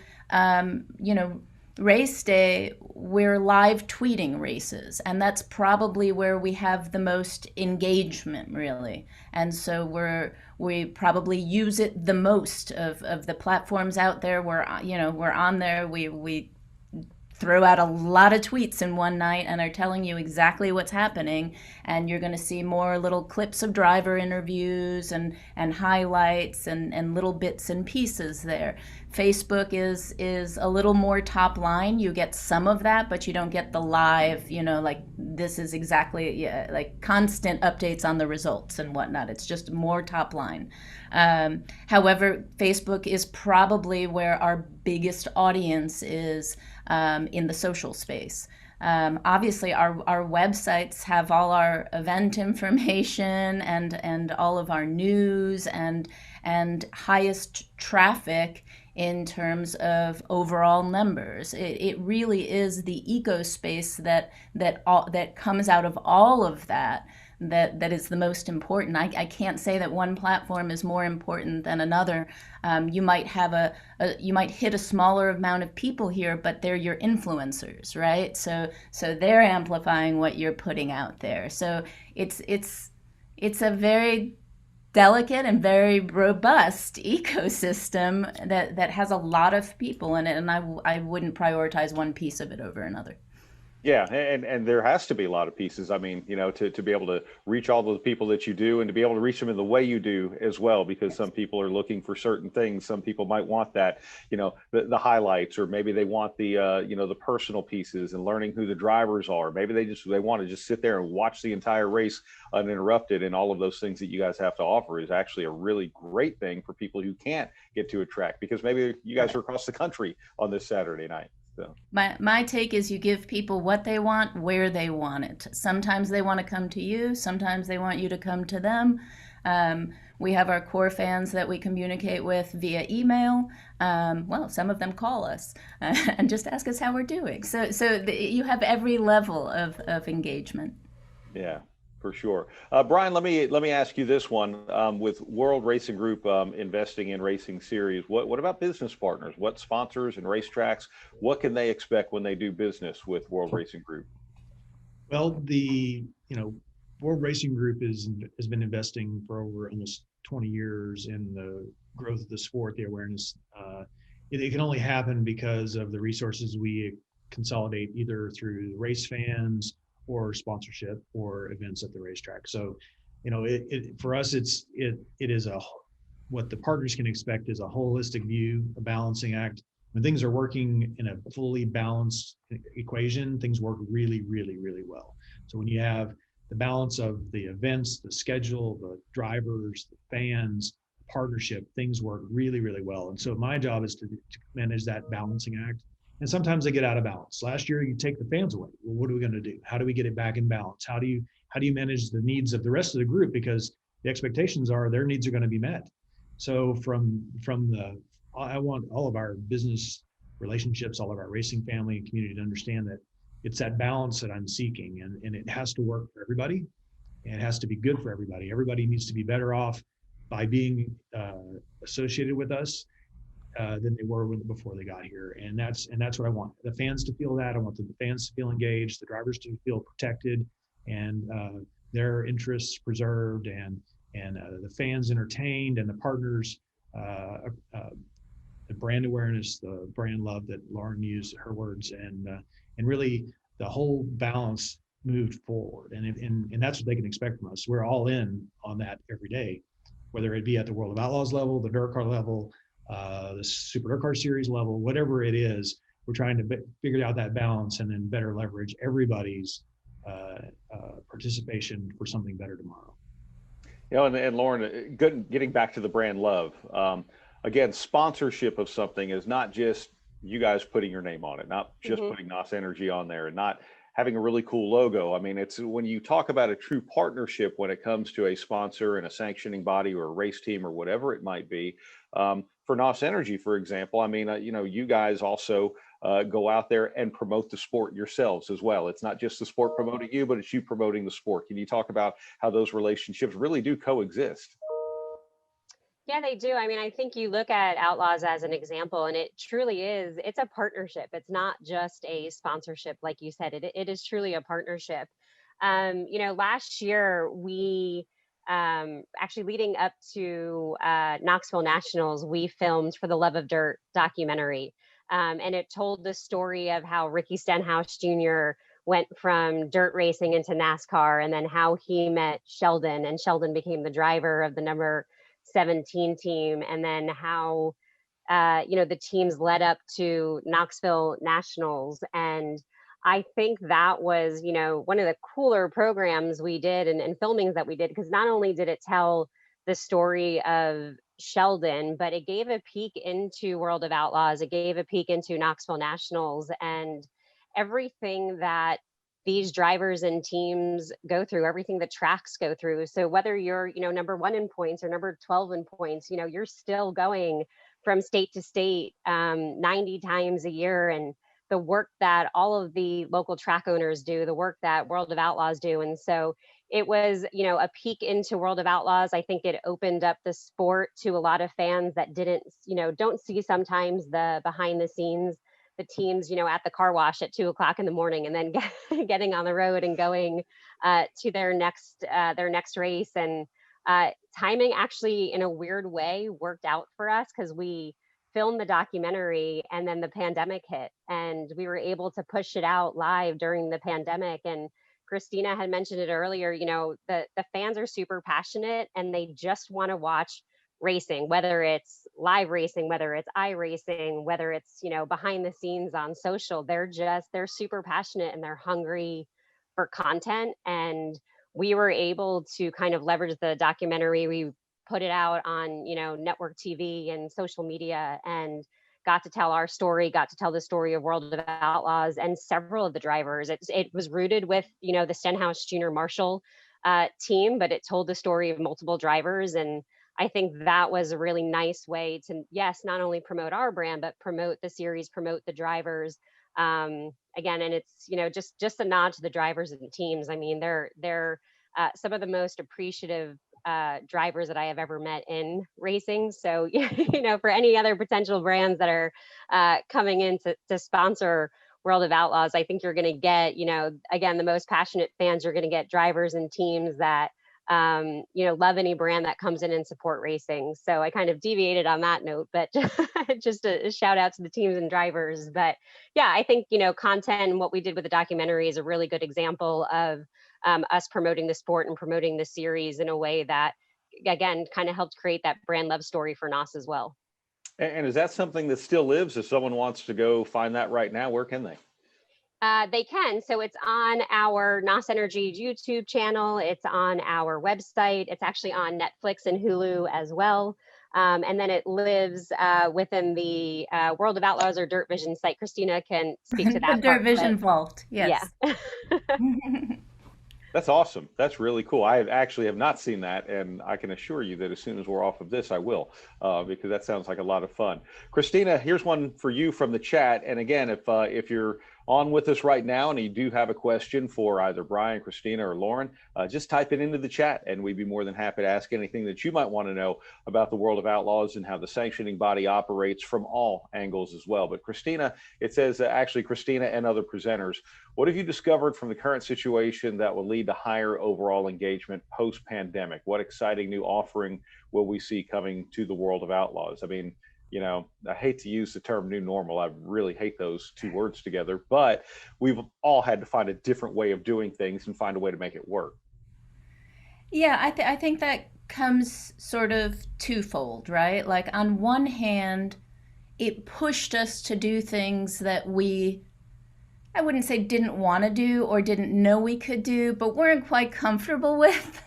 race day, we're live tweeting races, and that's probably where we have the most engagement, really. And so we probably use it the most of the platforms out there. We're on there. We throw out a lot of tweets in one night and are telling you exactly what's happening, and you're going to see more little clips of driver interviews and highlights and little bits and pieces there. Facebook is a little more top line. You get some of that, but you don't get the live, like this is exactly like constant updates on the results and whatnot. It's just more top line. However, Facebook is probably where our biggest audience is in the social space. Obviously, our websites have all our event information and all of our news and highest traffic in terms of overall numbers. It really is the eco space that comes out of all of that is the most important. I can't say that one platform is more important than another. You might have you might hit a smaller amount of people here, but they're your influencers, right? So they're amplifying what you're putting out there. So it's a very delicate and very robust ecosystem that has a lot of people in it, and I wouldn't prioritize one piece of it over another. Yeah, and there has to be a lot of pieces. I mean, to be able to reach all the people that you do, and to be able to reach them in the way you do as well, because some people are looking for certain things. Some people might want that, the highlights, or maybe they want the, the personal pieces and learning who the drivers are. Maybe they want to just sit there and watch the entire race uninterrupted, and all of those things that you guys have to offer is actually a really great thing for people who can't get to a track, because maybe you guys are across the country on this Saturday night. So. My take is you give people what they want, where they want it. Sometimes they want to come to you. Sometimes they want you to come to them. We have our core fans that we communicate with via email. Well, some of them call us and just ask us how we're doing. So you have every level of engagement. Yeah, for sure. Brian, let me ask you this one. With World Racing Group investing in racing series, what about business partners? What sponsors and racetracks? What can they expect when they do business with World Racing Group? Well, World Racing Group has been investing for over almost 20 years in the growth of the sport, the awareness. It can only happen because of the resources we consolidate either through race fans or sponsorship or events at the racetrack. So, for us, it is what the partners can expect is a holistic view, a balancing act. When things are working in a fully balanced equation, things work really, really, really well. So when you have the balance of the events, the schedule, the drivers, the fans, partnership, things work really, really well. And so my job is to manage that balancing act. And sometimes they get out of balance. Last year, you take the fans away. Well, what are we going to do? How do we get it back in balance? How do you manage the needs of the rest of the group? Because the expectations are their needs are going to be met. So I want all of our business relationships, all of our racing family and community to understand that it's that balance that I'm seeking, and it has to work for everybody, and it has to be good for everybody. Everybody needs to be better off by being associated with us than they were before they got here, and that's what I want the fans to feel. That I want the fans to feel engaged, the drivers to feel protected, and their interests preserved, and the fans entertained, and the partners. The brand awareness, the brand love that Lauren used, her words, and really the whole balance moved forward. And that's what they can expect from us. We're all in on that every day, whether it be at the World of Outlaws level, the dirt car level, the Super Dirt Car Series level, whatever it is. We're trying to figure out that balance and then better leverage everybody's participation for something better tomorrow. And Lauren, getting back to the brand love. Again, sponsorship of something is not just you guys putting your name on it, not just putting NOS Energy on there, and not having a really cool logo. I mean, it's when you talk about a true partnership when it comes to a sponsor and a sanctioning body or a race team or whatever it might be. For NOS Energy, for example, I mean, you guys also go out there and promote the sport yourselves as well. It's not just the sport promoting you, but it's you promoting the sport. Can you talk about how those relationships really do coexist? Yeah, they do. I mean, I think you look at Outlaws as an example, and it truly is, it's a partnership. It's not just a sponsorship, like you said, it is truly a partnership. Last year we actually leading up to Knoxville Nationals, we filmed For the Love of Dirt documentary. And it told the story of how Ricky Stenhouse Jr. went from dirt racing into NASCAR, and then how he met Sheldon, and Sheldon became the driver of the number 17 team, and then how the teams led up to Knoxville Nationals. And I think that was one of the cooler programs we did, and filmings that we did, because not only did it tell the story of Sheldon, but it gave a peek into World of Outlaws, it gave a peek into Knoxville Nationals, and everything that these drivers and teams go through, everything the tracks go through. So whether you're, number 1 in points or number 12 in points, you're still going from state to state 90 times a year. And the work that all of the local track owners do, the work that World of Outlaws do. And so it was, a peek into World of Outlaws. I think it opened up the sport to a lot of fans that don't see sometimes the behind the scenes, the teams, at the car wash at 2 o'clock in the morning, and then getting on the road and going to their next race. And timing actually, in a weird way, worked out for us, because we filmed the documentary and then the pandemic hit, and we were able to push it out live during the pandemic. And Christina had mentioned it earlier, the fans are super passionate, and they just want to watch racing, whether it's live racing, whether it's iRacing, whether it's behind the scenes on social. They're super passionate, and they're hungry for content. And we were able to kind of leverage the documentary. We put it out on network TV and social media, and got to tell our story, got to tell the story of World of Outlaws and several of the drivers. It was rooted with, the Stenhouse Junior Marshall team, but it told the story of multiple drivers. And I think that was a really nice way to, yes, not only promote our brand, but promote the series, promote the drivers. Again, and it's, just a nod to the drivers and teams. I mean, they're some of the most appreciative drivers that I have ever met in racing. So, for any other potential brands that are coming in to sponsor World of Outlaws, I think you're going to get, again, the most passionate fans. You're going to get drivers and teams that, love any brand that comes in and support racing. So I kind of deviated on that note, but just a shout out to the teams and drivers. But yeah, I think, content and what we did with the documentary is a really good example of us promoting the sport and promoting the series in a way that, again, kind of helped create that brand love story for NOS as well. And is that something that still lives? If someone wants to go find that right now, where can they? They can. So it's on our NOS Energy YouTube channel. It's on our website. It's actually on Netflix and Hulu as well. And then it lives within the World of Outlaws or Dirt Vision site. Christina can speak to that. The Dirt Vision vault. Yes. Yeah. That's awesome. That's really cool. I have not seen that, and I can assure you that as soon as we're off of this, I will, because that sounds like a lot of fun. Christina, here's one for you from the chat. And again, if you're on with us right now and you do have a question for either Brian, Christina, or Lauren, just type it into the chat, and we'd be more than happy to ask anything that you might want to know about the World of Outlaws and how the sanctioning body operates from all angles as well. But Christina, it says actually Christina and other presenters, what have you discovered from the current situation that will lead to higher overall engagement post-pandemic? What exciting new offering will we see coming to the World of Outlaws? I mean, I hate to use the term new normal. I really hate those two words together, but we've all had to find a different way of doing things and find a way to make it work. Yeah, I think that comes sort of twofold, right? Like on one hand, it pushed us to do things that I wouldn't say didn't want to do or didn't know we could do, but weren't quite comfortable with.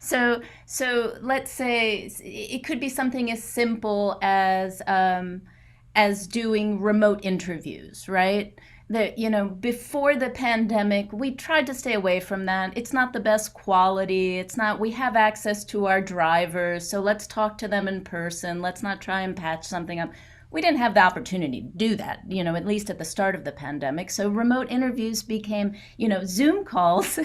So let's say it could be something as simple as doing remote interviews, right? That, before the pandemic, we tried to stay away from that. It's not the best quality. We have access to our drivers, so let's talk to them in person. Let's not try and patch something up. We didn't have the opportunity to do that, at least at the start of the pandemic. So remote interviews became, Zoom calls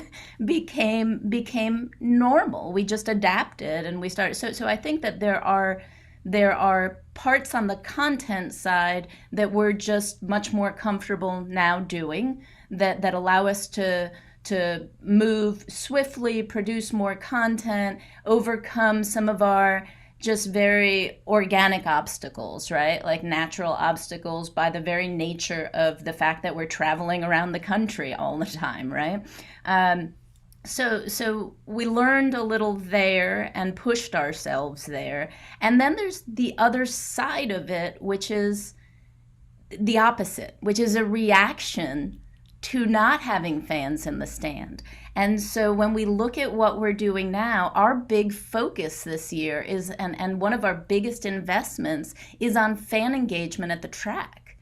became normal. We just adapted and we started. So I think that there are parts on the content side that we're just much more comfortable now doing that allow us to move swiftly, produce more content, overcome some of our just very organic obstacles, right? Like natural obstacles by the very nature of the fact that we're traveling around the country all the time, right? So we learned a little there and pushed ourselves there. And then there's the other side of it, which is the opposite, which is a reaction to not having fans in the stand. And so when we look at what we're doing now, our big focus this year is, and one of our biggest investments is on fan engagement at the track.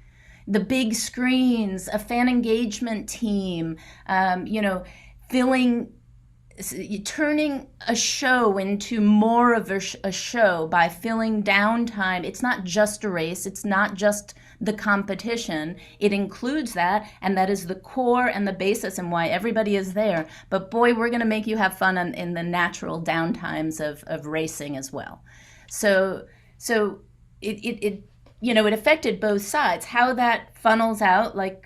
The big screens, a fan engagement team, turning a show into more of a show by filling downtime. It's not just a race. It's not just the competition. It includes that, and that is the core and the basis and why everybody is there. But boy, we're going to make you have fun in the natural downtimes of racing as well. So it affected both sides. How that funnels out, like,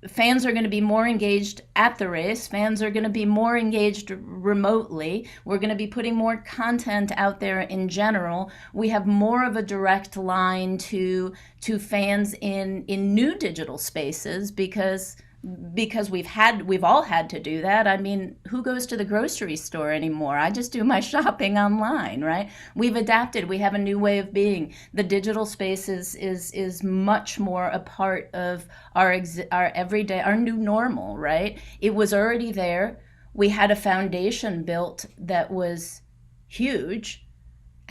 fans are going to be more engaged at the race. Fans are going to be more engaged remotely. We're going to be putting more content out there in general. We have more of a direct line to fans in new digital spaces because we've all had to do that. I mean, who goes to the grocery store anymore? I just do my shopping online, right? We've adapted. We have a new way of being. The digital space is much more a part of our everyday, our new normal, right? It was already there. We had a foundation built that was huge.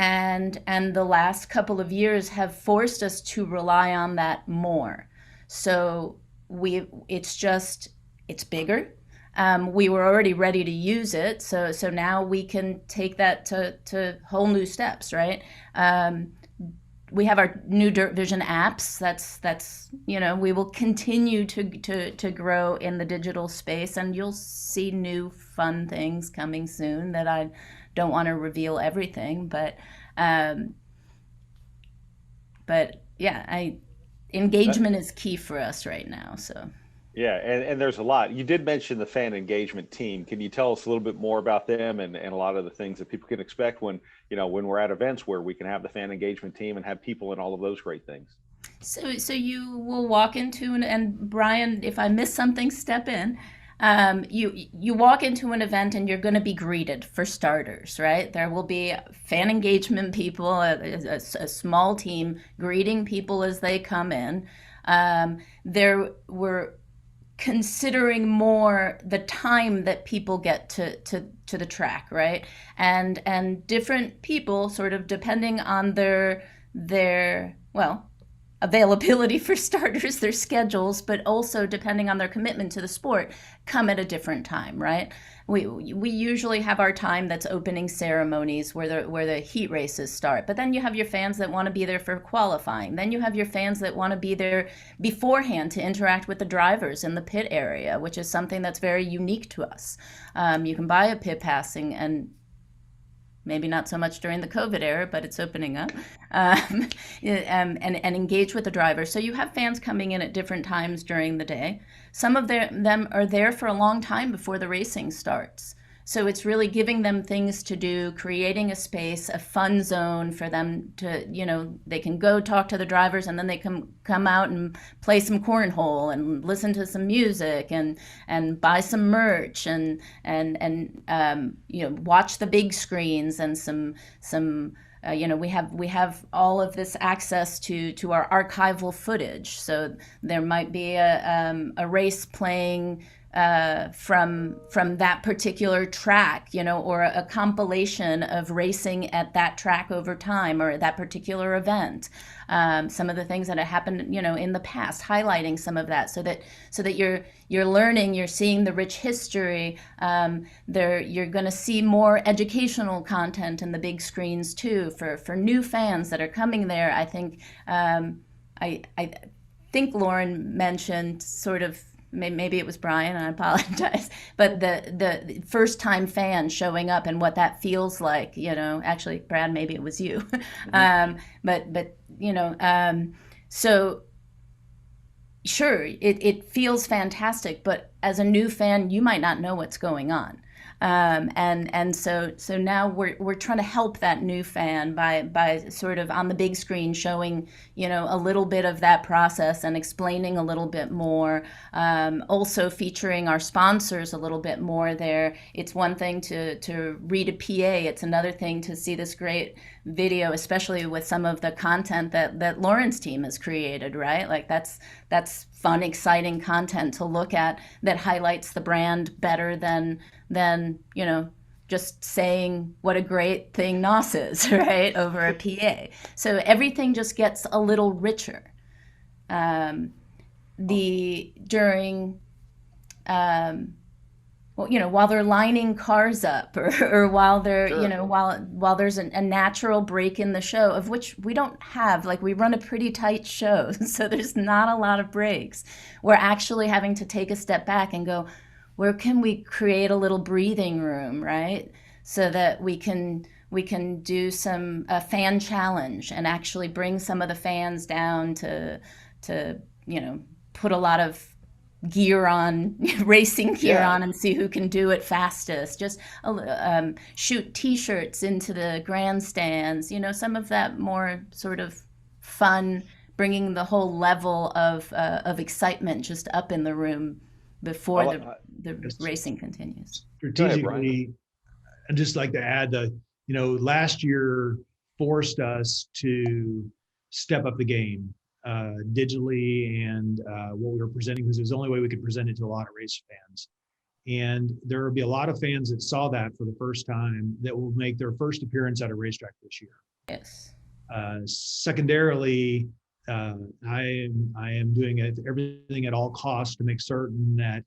and the last couple of years have forced us to rely on that more. So it's bigger. We were already ready to use it, so now we can take that to whole new steps, right? We have our new Dirt Vision apps. That's we will continue to grow in the digital space, and you'll see new fun things coming soon that I don't want to reveal everything, but yeah, engagement is key for us right now. So yeah, and there's a lot. You did mention the fan engagement team. Can you tell us a little bit more about them and a lot of the things that people can expect when we're at events where we can have the fan engagement team and have people and all of those great things? So you will walk into and Brian, if I miss something, step in. You walk into an event and you're going to be greeted, for starters, right? There will be fan engagement people, a small team greeting people as they come in. We're considering more the time that people get to the track, right? And different people, sort of depending on their availability, for starters, their schedules, but also depending on their commitment to the sport, come at a different time, right? We usually have our time that's opening ceremonies where the heat races start, but then you have your fans that want to be there for qualifying. Then you have your fans that want to be there beforehand to interact with the drivers in the pit area, which is something that's very unique to us. You can buy a pit passing, and maybe not so much during the COVID era, but it's opening up, and engage with the driver. So you have fans coming in at different times during the day. Some of them are there for a long time before the racing starts. So it's really giving them things to do, creating a space, a fun zone for them to, they can go talk to the drivers, and then they can come out and play some cornhole and listen to some music and buy some merch and watch the big screens and some we have all of this access to our archival footage. So there might be a race playing from that particular track, or a compilation of racing at that track over time, or that particular event. Some of the things that have happened, in the past, highlighting some of that, so that you're learning, you're seeing the rich history. You're going to see more educational content in the big screens too, for new fans that are coming there. I think I think Lauren mentioned sort of. Maybe it was Brian, I apologize, but the first time fan showing up and what that feels like, actually, Brad, maybe it was you. So sure, it feels fantastic, but as a new fan, you might not know what's going on. So now we're trying to help that new fan by sort of on the big screen showing a little bit of that process and explaining a little bit more. Also featuring our sponsors a little bit more there. It's one thing to read a PA. It's another thing to see this great video, especially with some of the content that Lauren's team has created, right? Like that's fun, exciting content to look at that highlights the brand better than just saying what a great thing NOS is, right, over a PA. So everything just gets a little richer. While they're lining cars up, or while they're, Sure. While there's a natural break in the show, of which we don't have. Like, we run a pretty tight show, so there's not a lot of breaks. We're actually having to take a step back and go, where can we create a little breathing room, right? So that we can do some fan challenge and actually bring some of the fans down to put a lot of gear on, racing gear on, and see who can do it fastest. Just shoot T-shirts into the grandstands. Some of that more sort of fun, bringing the whole level of excitement just up in the room before the racing continues. Strategically, I'd just like to add that last year forced us to step up the game digitally and what we were presenting, because it was the only way we could present it to a lot of race fans. And there will be a lot of fans that saw that for the first time that will make their first appearance at a racetrack this year. Yes. Secondarily, I am doing everything at all costs to make certain that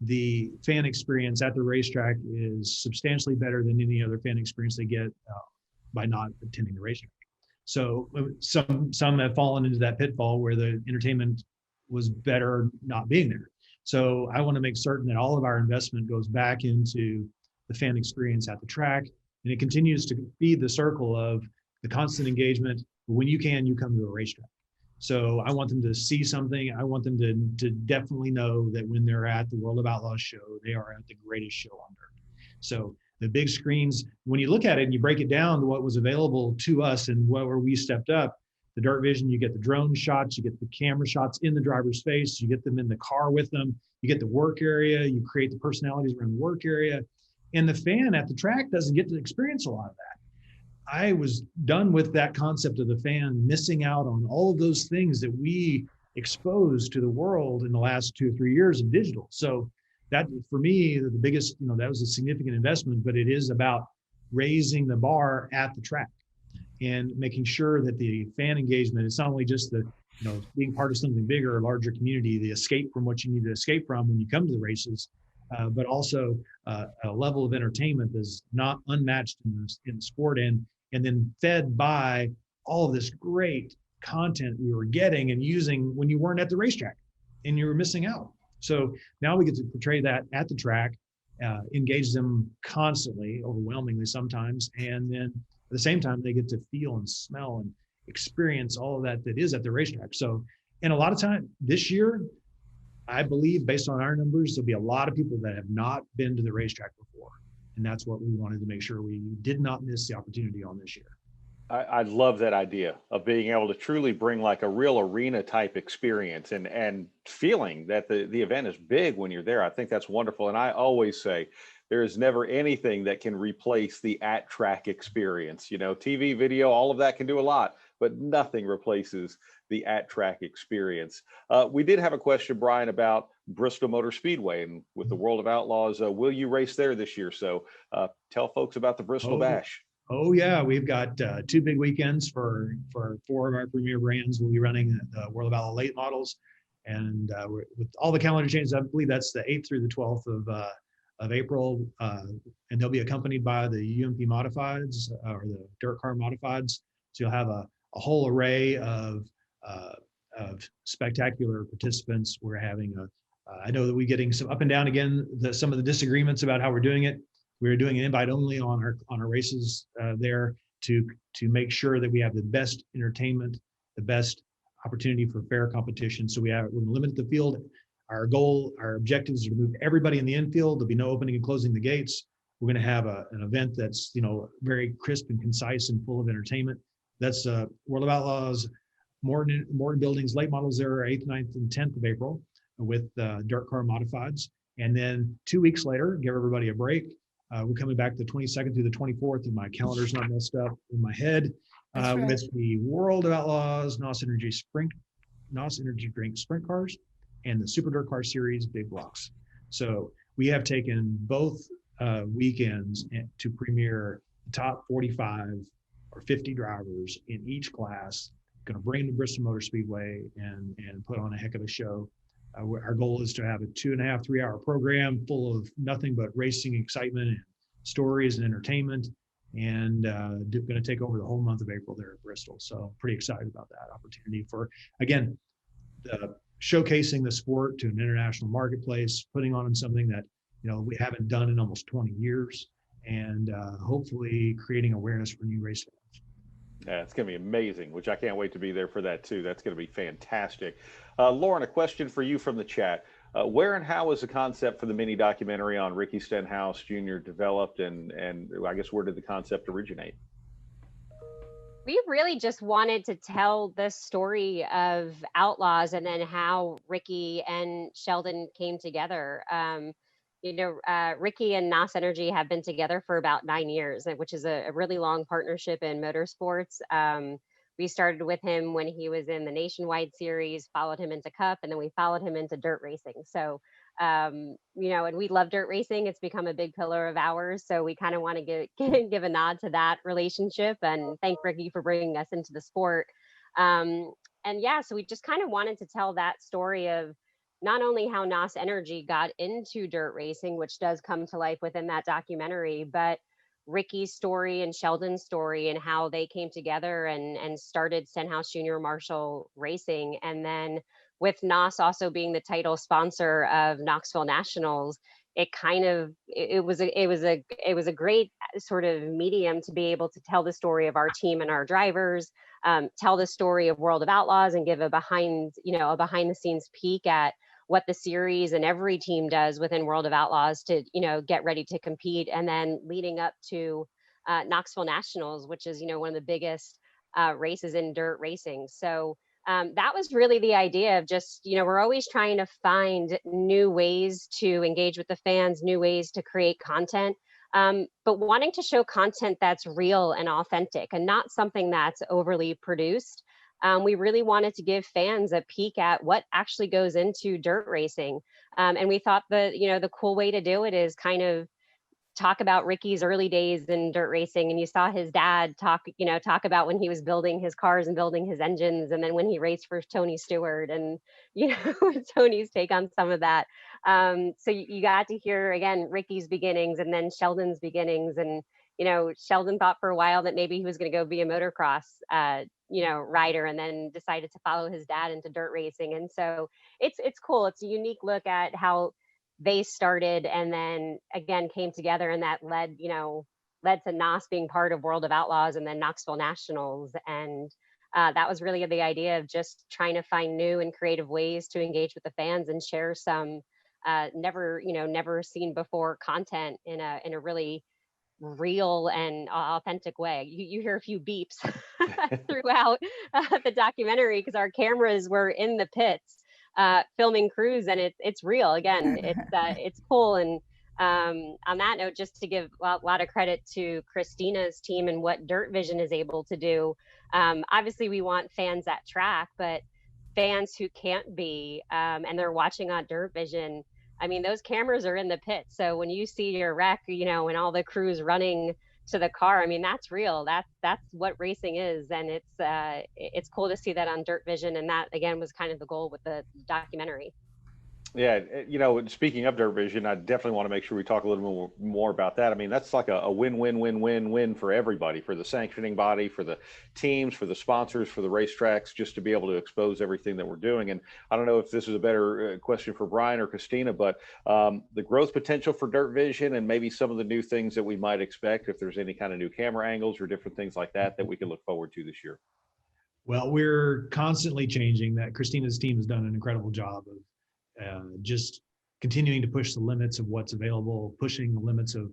the fan experience at the racetrack is substantially better than any other fan experience they get by not attending the racetrack. So some have fallen into that pitfall where the entertainment was better not being there. So I want to make certain that all of our investment goes back into the fan experience at the track, and it continues to feed the circle of the constant engagement. When you can, you come to a racetrack. So I want them to see something. I want them to definitely know that when they're at the World of Outlaws show, they are at the greatest show on earth. So the big screens, when you look at it and you break it down to what was available to us and where we stepped up, the Dirt Vision, you get the drone shots, you get the camera shots in the driver's face, you get them in the car with them, you get the work area, you create the personalities around the work area. And the fan at the track doesn't get to experience a lot of that. I was done with that concept of the fan missing out on all of those things that we exposed to the world in the last 2 or 3 years of digital. So that, for me, the biggest, that was a significant investment, but it is about raising the bar at the track and making sure that the fan engagement is not only just the, being part of something bigger or larger community, the escape from what you need to escape from when you come to the races, but also a level of entertainment that's not unmatched in the sport, and then fed by all of this great content we were getting and using when you weren't at the racetrack and you were missing out. So now we get to portray that at the track, engage them constantly, overwhelmingly sometimes, and then at the same time, they get to feel and smell and experience all of that is at the racetrack. So, and a lot of time this year, I believe based on our numbers, there'll be a lot of people that have not been to the racetrack before. And that's what we wanted to make sure we did not miss the opportunity on this year. I love that idea of being able to truly bring like a real arena type experience and feeling that the event is big when you're there. I think that's wonderful. And I always say there is never anything that can replace the at track experience. TV, video, all of that can do a lot, but nothing replaces the at track experience. We did have a question, Brian, about Bristol Motor Speedway, and with the World of Outlaws, will you race there this year? So tell folks about the Bristol Bash. Oh yeah, we've got 2 big weekends for 4 of our premier brands. We'll be running the World of Outlaw late models, and with all the calendar changes, I believe that's the 8th through the 12th of April, and they'll be accompanied by the UMP Modifieds or the Dirt Car Modifieds. So you'll have a whole array of spectacular participants. We're having I know that we're getting some up and down again, some of the disagreements about how we're doing it. We're doing an invite only on our races there to make sure that we have the best entertainment, the best opportunity for fair competition. So we're going to limit the field. Our goal, our objective is to move everybody in the infield. There'll be no opening and closing the gates. We're going to have an event that's very crisp and concise and full of entertainment. That's World of Outlaws, Morton Buildings late models there are 8th, 9th, and 10th of April with Dirt Car Modifieds. And then 2 weeks later, give everybody a break. We're coming back the 22nd through the 24th, and my calendar's not messed up in my head. Right. With the World of Outlaws, NOS Energy Drink Sprint Cars, and the Super Dirt Car Series Big Blocks. So we have taken both weekends to premiere the top 45 or 50 drivers in each class. Going to bring to Bristol Motor Speedway and put on a heck of a show. Our goal is to have a 2.5, 3 hour program full of nothing but racing excitement and stories and entertainment, and going to take over the whole month of April there at Bristol. So pretty excited about that opportunity for, again, showcasing the sport to an international marketplace, putting on something that we haven't done in almost 20 years, and hopefully creating awareness for new race fans. Yeah, it's going to be amazing, which I can't wait to be there for that too. That's going to be fantastic. Lauren, a question for you from the chat. Where and how was the concept for the mini documentary on Ricky Stenhouse Jr. developed, and I guess where did the concept originate? We really just wanted to tell the story of Outlaws and then how Ricky and Sheldon came together. Ricky and NOS Energy have been together for about 9 years, which is a really long partnership in motorsports. We started with him when he was in the Nationwide Series, followed him into Cup, and then we followed him into dirt racing. So And we love dirt racing. It's become a big pillar of ours. So we kind of want to give a nod to that relationship and thank Ricky for bringing us into the sport. And yeah, so we just kind of wanted to tell that story of not only how NOS Energy got into dirt racing, which does come to life within that documentary, but Ricky's story and Sheldon's story and how they came together and started Stenhouse Junior Marshall Racing. And then with NOS also being the title sponsor of Knoxville Nationals, it was a great sort of medium to be able to tell the story of our team and our drivers, tell the story of World of Outlaws and give a behind the scenes peek at what the series and every team does within World of Outlaws to, get ready to compete. And then leading up to Knoxville Nationals, which is, one of the biggest races in dirt racing. So that was really the idea of just, we're always trying to find new ways to engage with the fans, new ways to create content, but wanting to show content that's real and authentic and not something that's overly produced. We really wanted to give fans a peek at what actually goes into dirt racing. And we thought the cool way to do it is kind of talk about Ricky's early days in dirt racing. And you saw his dad talk about when he was building his cars and building his engines. And then when he raced for Tony Stewart and, Tony's take on some of that. So you got to hear, again, Ricky's beginnings and then Sheldon's beginnings. And, Sheldon thought for a while that maybe he was going to go be a motocross, rider, and then decided to follow his dad into dirt racing. And so it's cool. It's a unique look at how they started and then again came together, and that led to NOS being part of World of Outlaws and then Knoxville Nationals. And that was really the idea of just trying to find new and creative ways to engage with the fans and share some never seen before content in a really real and authentic way. You hear a few beeps throughout the documentary because our cameras were in the pits filming crews, and it's real. Again, it's cool. And on that note, just to give a lot of credit to Christina's team and what Dirt Vision is able to do. Obviously, we want fans at track, but fans who can't be and they're watching on Dirt Vision. I mean, those cameras are in the pit. So when you see your wreck, and all the crews running to the car, I mean, that's real. That's what racing is. And it's cool to see that on Dirt Vision. And that, again, was kind of the goal with the documentary. Yeah, speaking of Dirt Vision, I definitely want to make sure we talk a little bit more about that. I mean, that's like a win-win-win-win-win for everybody, for the sanctioning body, for the teams, for the sponsors, for the racetracks, just to be able to expose everything that we're doing. And I don't know if this is a better question for Brian or Christina, but the growth potential for Dirt Vision and maybe some of the new things that we might expect, if there's any kind of new camera angles or different things like that we can look forward to this year. Well, we're constantly changing that. Christina's team has done an incredible job of just continuing to push the limits of what's available, pushing the limits of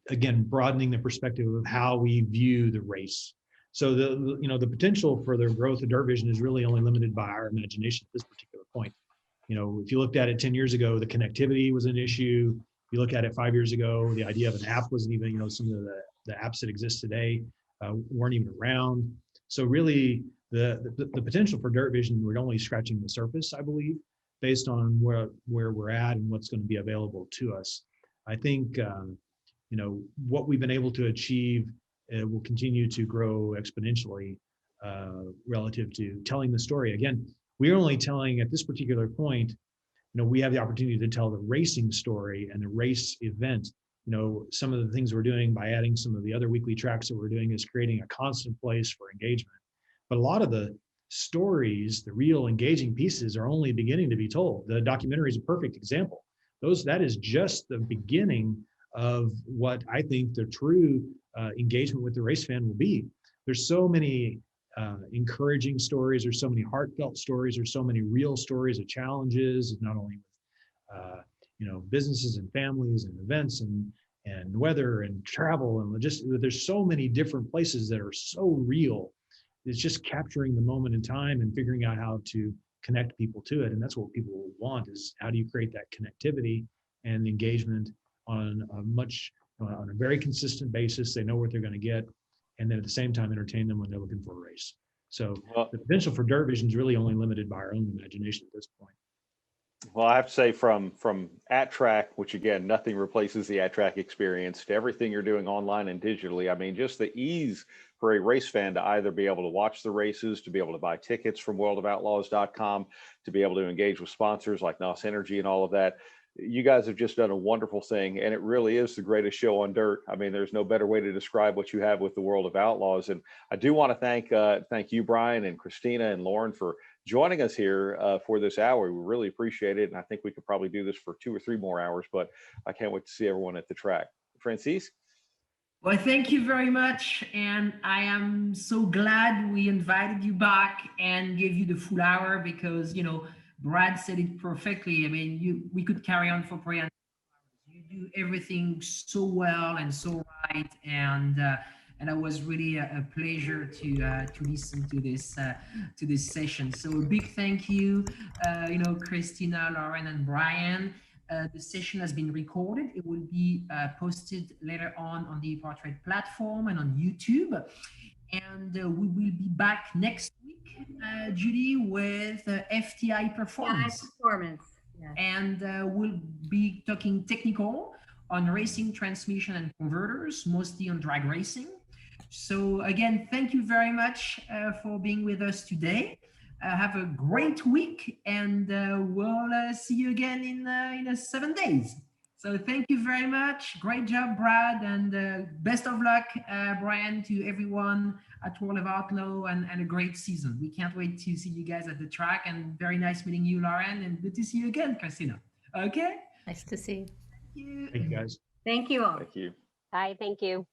again, broadening the perspective of how we view the race. So the potential for the growth of Dirt Vision is really only limited by our imagination at this particular point. If you looked at it 10 years ago, the connectivity was an issue. If you look at it 5 years ago, the idea of an app wasn't even, some of the apps that exist today weren't even around. So really, the potential for Dirt Vision, we're only scratching the surface, I believe, based on where we're at and what's going to be available to us. I think what we've been able to achieve will continue to grow exponentially relative to telling the story. Again, we're only telling at this particular point. We have the opportunity to tell the racing story and the race event. Some of the things we're doing by adding some of the other weekly tracks that we're doing is creating a constant place for engagement. But a lot of the stories, the real engaging pieces, are only beginning to be told. The documentary is a perfect example. That is just the beginning of what I think the true engagement with the race fan will be. There's so many encouraging stories. There's so many heartfelt stories. There's so many real stories of challenges, not only with businesses and families and events and weather and travel and logistics. There's so many different places that are so real. It's just capturing the moment in time and figuring out how to connect people to it. And that's what people want, is how do you create that connectivity and engagement on a very consistent basis. They know what they're going to get, and then at the same time entertain them when they're looking for a race. So the potential for Dirt Vision is really only limited by our own imagination at this point. Well, I have to say from at track, which again, nothing replaces the at track experience, to everything you're doing online and digitally. I mean, just the ease for a race fan to either be able to watch the races, to be able to buy tickets from worldofoutlaws.com, to be able to engage with sponsors like NOS Energy and all of that. You guys have just done a wonderful thing, and it really is the greatest show on dirt. I mean, there's no better way to describe what you have with the World of Outlaws. And I do want to thank you, Brian, and Christina and Lauren for joining us here for this hour. We really appreciate it. And I think we could probably do this for 2 or 3 more hours, but I can't wait to see everyone at the track. Francis? Well, thank you very much. And I am so glad we invited you back and gave you the full hour because, you know, Brad said it perfectly. I mean, we could carry on for probably an hour. You do everything so well and so right. And it was really a pleasure to listen to this session. So a big thank you, Christina, Lauren, and Brian. The session has been recorded. It will be posted later on the EPARTRADE platform and on YouTube. And we will be back next week, Judy, with FTI Performance. Yeah. And we'll be talking technical on racing, transmission, and converters, mostly on drag racing. So again, thank you very much for being with us today. Have a great week, and we'll see you again in 7 days. So thank you very much. Great job, Brad, and best of luck, Brian, to everyone at World of Outlaw, and a great season. We can't wait to see you guys at the track, and very nice meeting you, Lauren, and good to see you again, Christina. Okay? Nice to see you. Thank you. Thank you, guys. Thank you all. Thank you. Bye. Thank you.